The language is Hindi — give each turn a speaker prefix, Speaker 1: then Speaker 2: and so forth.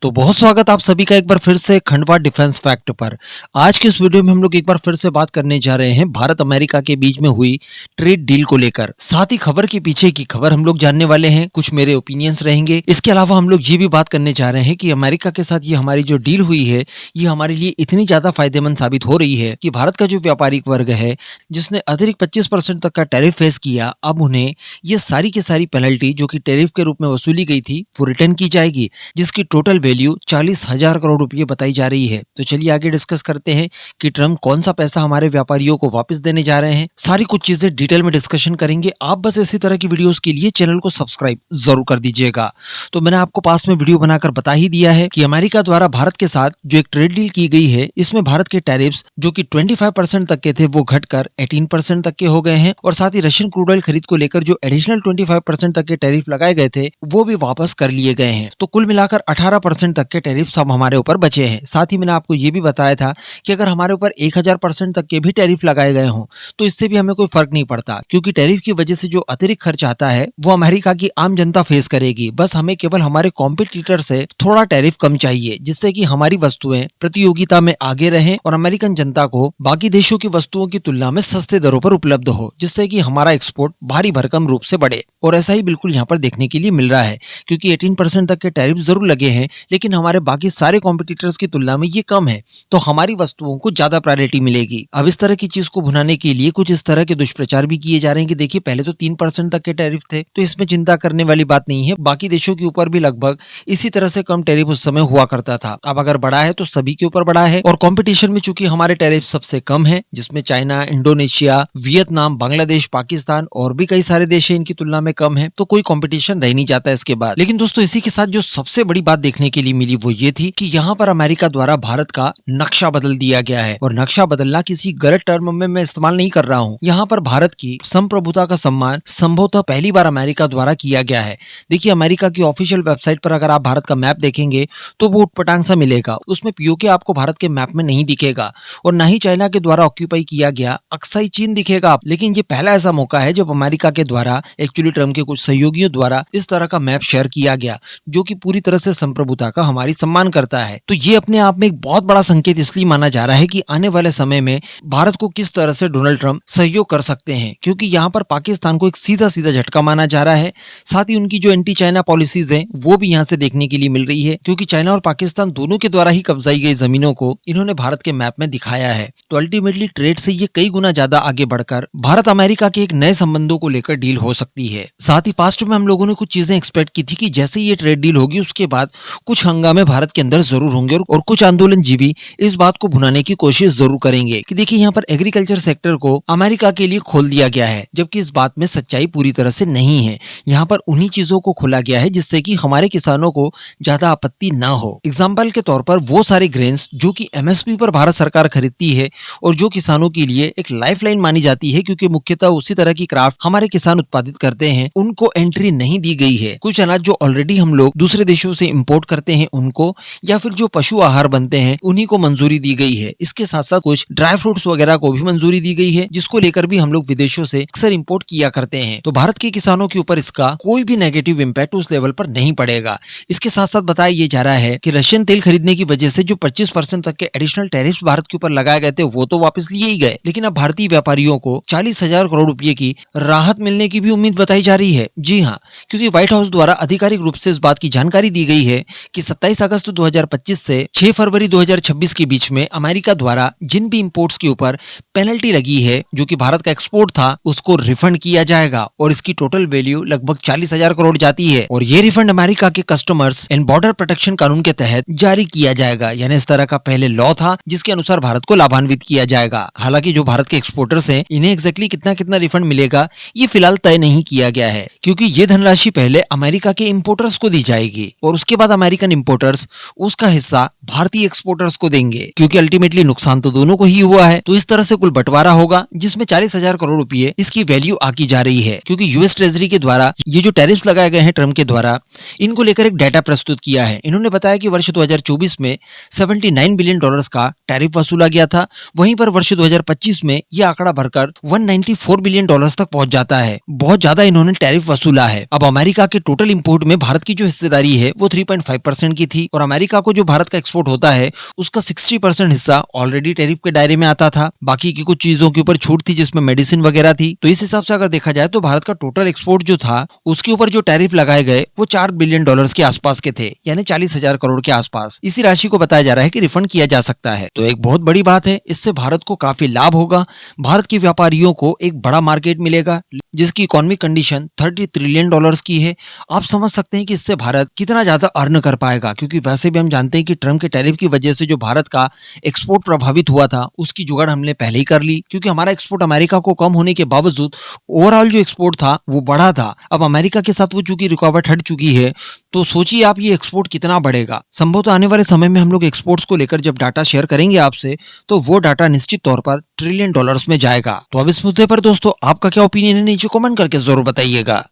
Speaker 1: तो बहुत स्वागत आप सभी का एक बार फिर से खंडवा डिफेंस फैक्ट पर। आज के इस वीडियो में हम लोग एक बार फिर से बात करने जा रहे हैं भारत अमेरिका के बीच में हुई ट्रेड डील को लेकर। साथ ही खबर के पीछे की खबर हम लोग जानने वाले हैं, कुछ मेरे ओपिनियंस रहेंगे। इसके अलावा हम लोग ये भी बात करने जा रहे हैं कि अमेरिका के साथ ये हमारी जो डील हुई है ये हमारे लिए इतनी ज्यादा फायदेमंद साबित हो रही है कि भारत का जो व्यापारिक वर्ग है जिसने अतिरिक्त 25% तक का टैरिफ फेस किया, अब उन्हें ये सारी की सारी पेनल्टी जो कि टैरिफ के रूप में वसूली गई थी वो रिटर्न की जाएगी, जिसकी टोटल वैल्यू 40,000 करोड़ रुपए बताई जा रही है। तो चलिए आगे डिस्कस करते हैं कि ट्रम्प कौन सा पैसा हमारे व्यापारियों को वापस देने जा रहे हैं। सारी कुछ चीजें डिटेल में डिस्कशन करेंगे। आप बस इसी तरह की वीडियोस के लिए चैनल को सब्सक्राइब जरूर कर दीजिएगा। तो मैंने आपको पास में वीडियो बनाकर बता ही दिया है कि अमेरिका द्वारा भारत के साथ जो एक ट्रेड डील की गई है, इसमें भारत के टैरिफ्स जो कि 25% तक के थे वो घटकर 18% तक के हो गए हैं, और साथ ही रशियन क्रूड ऑयल खरीद को लेकर जो एडिशनल 25% तक के टैरिफ लगाए गए थे वो भी वापस कर लिए गए हैं। तो कुल मिलाकर 18% तक के टैरिफ सब हमारे ऊपर बचे हैं। साथ ही मैंने आपको ये भी बताया था कि अगर हमारे ऊपर 1000% तक के भी टैरिफ लगाए गए हों तो इससे भी हमें कोई फर्क नहीं पड़ता, क्योंकि टैरिफ की वजह से जो अतिरिक्त खर्च आता है वो अमेरिका की आम जनता फेस करेगी। बस हमें केवल हमारे कॉम्पिटिटर से थोड़ा टैरिफ कम चाहिए, जिससे कि हमारी वस्तुएं प्रतियोगिता में आगे रहें और अमेरिकन जनता को बाकी देशों की वस्तुओं की तुलना में सस्ते दरों पर उपलब्ध हो, जिससे कि हमारा एक्सपोर्ट भारी भरकम रूप से बढ़े। और ऐसा ही बिल्कुल यहाँ पर देखने के लिए मिल रहा है, क्योंकि 18% तक के टैरिफ जरूर लगे हैं लेकिन हमारे बाकी सारे कॉम्पिटिटर्स की तुलना में ये कम है, तो हमारी वस्तुओं को ज्यादा प्रायोरिटी मिलेगी। अब इस तरह की चीज को भुनाने के लिए कुछ इस तरह के दुष्प्रचार भी किए जा रहे हैं कि देखिए पहले तो 3% तक के टैरिफ थे, तो इसमें चिंता करने वाली बात नहीं है, बाकी देशों के ऊपर भी लगभग इसी तरह से कम टैरिफ उस समय हुआ करता था। अब अगर बढ़ा है तो सभी के ऊपर बढ़ा है, और कंपटीशन में चूंकि हमारे टैरिफ सबसे कम है, जिसमें China, Indonesia, Vietnam, Bangladesh, Pakistan और भी कई सारे देश है, इनकी तुलना में कम है, तो कोई कंपटीशन रह नहीं जाता इसके बाद। लेकिन दोस्तों इसी के साथ जो सबसे बड़ी बात देखने के लिए मिली वो ये थी कि यहाँ पर अमेरिका द्वारा भारत का नक्शा बदल दिया गया है। और नक्शा बदलना किसी गलत टर्म में मैं इस्तेमाल नहीं कर रहा हूँ। यहाँ पर भारत की संप्रभुता का सम्मान संभवतः पहली बार अमेरिका द्वारा किया गया है। देखिए अमेरिका की ऑफिशियल वेबसाइट पर अगर आप भारत का मैप देखेंगे तो वो उटपटांग सा मिलेगा, उसमें पीओके आपको भारत के मैप में नहीं दिखेगा, और न ही चाइना के द्वारा ऑक्यूपाई किया गया अक्साई चीन दिखेगा। लेकिन ये पहला ऐसा मौका है जब अमेरिका के द्वारा एक्चुअली ट्रम्प के कुछ सहयोगियों द्वारा इस तरह का मैप शेयर किया गया, जो कि पूरी तरह से संप्रभुता का हमारी सम्मान करता है। तो ये अपने आप में एक बहुत बड़ा संकेत इसलिए माना जा रहा है कि आने वाले समय में भारत को किस तरह से डोनाल्ड ट्रम्प सहयोग कर सकते हैं, क्योंकि यहाँ पर पाकिस्तान को एक सीधा सीधा झटका माना जा रहा है। साथ ही उनकी जो एंटी चाइना पॉलिसीज हैं वो भी यहाँ से देखने के लिए मिल रही है, क्योंकि चाइना और पाकिस्तान दोनों के द्वारा ही कब्जाई गई जमीनों को इन्होंने भारत के मैप में दिखाया है। तो अल्टीमेटली ट्रेड से ये कई गुना ज्यादा आगे बढ़कर भारत अमेरिका के एक नए संबंधों को लेकर डील हो सकती है। साथ ही पास्ट में हम लोगों ने कुछ चीजें एक्सपेक्ट की थी कि जैसे ये ट्रेड डील होगी उसके बाद कुछ हंगामे भारत के अंदर जरूर होंगे, और कुछ आंदोलनजीवी इस बात को भुनाने की कोशिश जरूर करेंगे कि देखिए यहाँ पर एग्रीकल्चर सेक्टर को अमेरिका के लिए खोल दिया गया है, जबकि इस बात में सच्चाई पूरी तरह से नहीं है। यहाँ पर उन्हीं चीजों को खोला गया है जिससे कि हमारे किसानों को ज्यादा आपत्ति ना हो। एग्जाम्पल के तौर पर वो सारे ग्रेन्स जो कि एमएसपी पर भारत सरकार खरीदती है और जो किसानों के लिए एक लाइफलाइन मानी जाती है, क्योंकि मुख्यतः उसी तरह की क्राफ्ट हमारे किसान उत्पादित करते हैं, उनको एंट्री नहीं दी गई है। कुछ अनाज जो ऑलरेडी हम लोग दूसरे देशों से इंपोर्ट करते हैं उनको, या फिर जो पशु आहार बनते हैं उन्हीं को मंजूरी दी गई है। इसके साथ साथ कुछ ड्राई फ्रूट्स वगैरह को भी मंजूरी दी गई है, जिसको लेकर भी हम लोग विदेशों से अक्सर इंपोर्ट किया करते हैं। तो भारत के किसानों के ऊपर इसका कोई भी नेगेटिव इम्पैक्ट उस लेवल पर नहीं पड़ेगा। इसके साथ साथ बताया ये जा रहा है कि रशियन तेल खरीदने की वजह से जो 25% तक के एडिशनल टैरिफ भारत के ऊपर लगाए गए थे वो तो वापस लिए ही गए, लेकिन अब भारतीय व्यापारियों को 40,000 करोड़ रुपए की राहत मिलने की भी उम्मीद बताई जा रही है। जी हाँ, क्योंकि व्हाइट हाउस द्वारा आधिकारिक रूप से इस बात की जानकारी दी गई है कि 27 अगस्त 2025 से 6 फरवरी 2026 के बीच में अमेरिका द्वारा जिन भी इंपोर्ट्स के ऊपर पेनल्टी लगी है, जो कि भारत का एक्सपोर्ट था, उसको रिफंड किया जाएगा, और इसकी टोटल वैल्यू लगभग 40,000 करोड़ जाती है। और ये रिफंड अमेरिका के कस्टमर्स एंड बॉर्डर प्रोटेक्शन कानून के तहत जारी किया जाएगा। यानी इस तरह का पहले लॉ था जिसके अनुसार भारत को लाभान्वित किया जाएगा। हालांकि जो भारत के एक्सपोर्टर्स हैं इन्हें एग्जैक्टली कितना कितना रिफंड मिलेगा ये फिलहाल तय नहीं किया गया है, क्योंकि ये धनराशि पहले अमेरिका के इंपोर्टर्स को दी जाएगी और उसके बाद अमेरिकन इंपोर्टर्स उसका हिस्सा भारतीय एक्सपोर्टर्स को देंगे, क्योंकि अल्टीमेटली नुकसान तो दोनों को ही हुआ है। तो इस तरह से कुल बंटवारा होगा जिसमें 40,000 करोड़ रुपए इसकी वैल्यू आकी जा रही है, क्योंकि यूएस ट्रेजरी के द्वारा ये जो टैरिफ लगाए गए हैं ट्रम्प के द्वारा, इनको लेकर एक डाटा प्रस्तुत किया है। इन्होंने बताया कि वर्ष 2024 में $79 बिलियन का टैरिफ वसूला गया था, वहीं पर वर्ष 2025 में यह आंकड़ा बढ़कर $194 बिलियन तक पहुंच जाता है। बहुत ज्यादा इन्होंने टैरिफ वसूला है। अब अमेरिका के टोटल इंपोर्ट में भारत की जो हिस्सेदारी है वो 3.5% 40% की थी और अमेरिका को जो भारत का एक्सपोर्ट होता है उसका 60% हिस्सा ऑलरेडी टैरिफ के दायरे में आता था। बाकी की कुछ चीजों के ऊपर छूट थी जिसमें मेडिसिन वगैरह थी। तो इस हिसाब से अगर देखा जाए तो भारत का टोटल एक्सपोर्ट जो था उसके ऊपर जो टैरिफ लगाए गए वो $4 बिलियन के आसपास के थे, यानी 40,000 करोड़ के आसपास। इसी राशि को बताया जा रहा है कि रिफंड किया जा सकता है। तो एक बहुत बड़ी बात है, इससे भारत को काफी लाभ होगा। भारत के व्यापारियों को एक बड़ा मार्केट मिलेगा जिसकी इकोनॉमिक कंडीशन $30 ट्रिलियन की है। आप समझ सकते हैं कि इससे भारत कितना ज्यादा अर्न कर पाएगा, क्योंकि वैसे भी हम जानते हैं कि ट्रम्प के टैरिफ की वजह से जो भारत का एक्सपोर्ट प्रभावित हुआ था उसकी जुगाड़ हमने पहले ही कर ली, क्योंकि हमारा एक्सपोर्ट अमेरिका को कम होने के बावजूद ओवरऑल जो एक्सपोर्ट था वो बढ़ा था। अब अमेरिका के साथ वो चूंकि रुकावट हट चुकी है, तो सोचिए आप ये एक्सपोर्ट कितना बढ़ेगा। संभवतः आने वाले समय में हम लोग एक्सपोर्ट्स को लेकर जब डाटा शेयर करेंगे आपसे, तो वो डाटा निश्चित तौर पर $ट्रिलियन में जाएगा। तो अब इस मुद्दे पर दोस्तों आपका क्या ओपिनियन है, नीचे कमेंट करके जरूर बताइएगा।